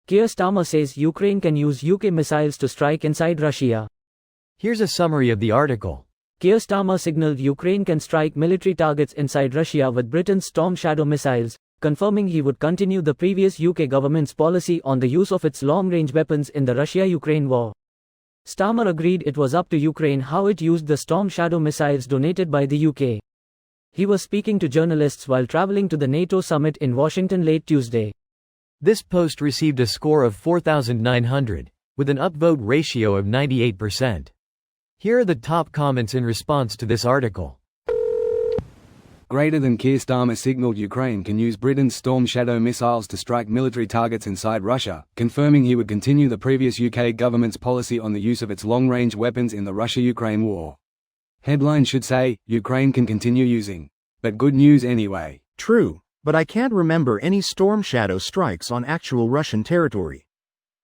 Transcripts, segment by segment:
Keir Starmer says Ukraine can use UK missiles to strike inside Russia. Here's a summary of the article. Keir Starmer signaled Ukraine can strike military targets inside Russia with Britain's Storm Shadow missiles, confirming he would continue the previous UK government's policy on the use of its long-range weapons in the Russia-Ukraine war. Starmer agreed it was up to Ukraine how it used the Storm Shadow missiles donated by the UK. He was speaking to journalists while traveling to the NATO summit in Washington late Tuesday. This post received a score of 4,900, with an upvote ratio of 98%. Here are the top comments in response to this article. Greater than Keir Starmer signaled Ukraine can use Britain's Storm Shadow missiles to strike military targets inside Russia, confirming he would continue the previous UK government's policy on the use of its long-range weapons in the Russia-Ukraine war. Headline should say, Ukraine can continue using. But good news anyway. True, but I can't remember any Storm Shadow strikes on actual Russian territory.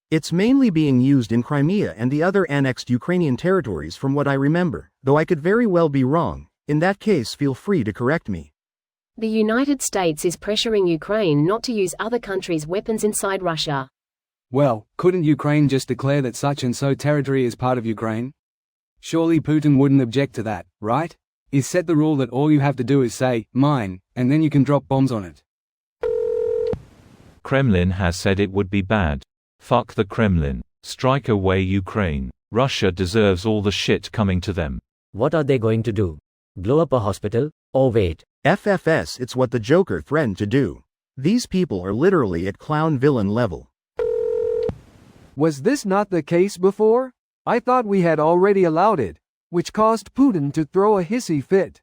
It's mainly being used in Crimea and the other annexed Ukrainian territories from what I remember, though I could very well be wrong. In that case, feel free to correct me. The United States is pressuring Ukraine not to use other countries' weapons inside Russia. Well, couldn't Ukraine just declare that such and so territory is part of Ukraine? Surely Putin wouldn't object to that, right? He's set the rule that all you have to do is say, mine, and then you can drop bombs on it. Kremlin has said it would be bad. Fuck the Kremlin. Strike away Ukraine. Russia deserves all the shit coming to them. What are they going to do? Blow up a hospital? Or wait. FFS, it's what the Joker threatened to do. These people are literally at clown villain level. Was this not the case before? I thought we had already allowed it, which caused Putin to throw a hissy fit.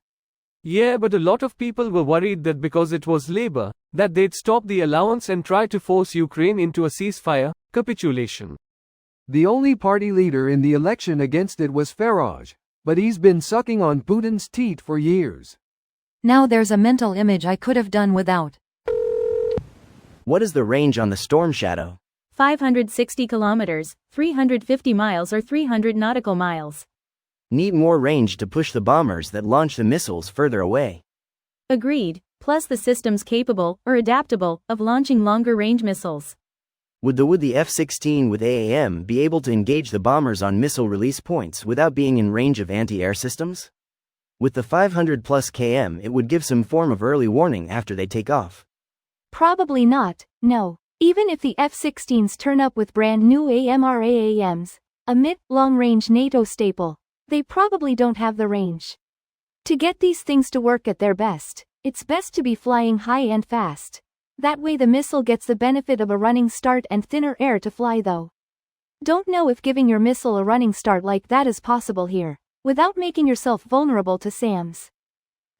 Yeah, but a lot of people were worried that because it was labor, that they'd stop the allowance and try to force Ukraine into a ceasefire, capitulation. The only party leader in the election against it was Farage, but he's been sucking on Putin's teat for years. Now there's a mental image I could have done without. What is the range on the Storm Shadow? 560 kilometers, 350 miles or 300 nautical miles. Need more range to push the bombers that launch the missiles further away. Agreed, plus the system's capable, or adaptable, of launching longer-range missiles. Would the F-16 with AAM be able to engage the bombers on missile release points without being in range of anti-air systems? With the 500 plus km, it would give some form of early warning after they take off. Probably not, no. Even if the F-16s turn up with brand new AMRAAMs, a mid-long-range NATO staple, they probably don't have the range. To get these things to work at their best, it's best to be flying high and fast. That way the missile gets the benefit of a running start and thinner air to fly though. Don't know if giving your missile a running start like that is possible here, without making yourself vulnerable to SAMs.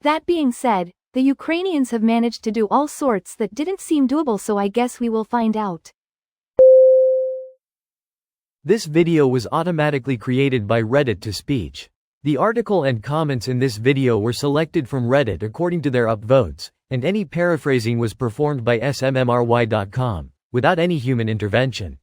That being said, the Ukrainians have managed to do all sorts that didn't seem doable, so I guess we will find out. This video was automatically created by Reddit to speech. The article and comments in this video were selected from Reddit according to their upvotes, and any paraphrasing was performed by smmry.com, without any human intervention.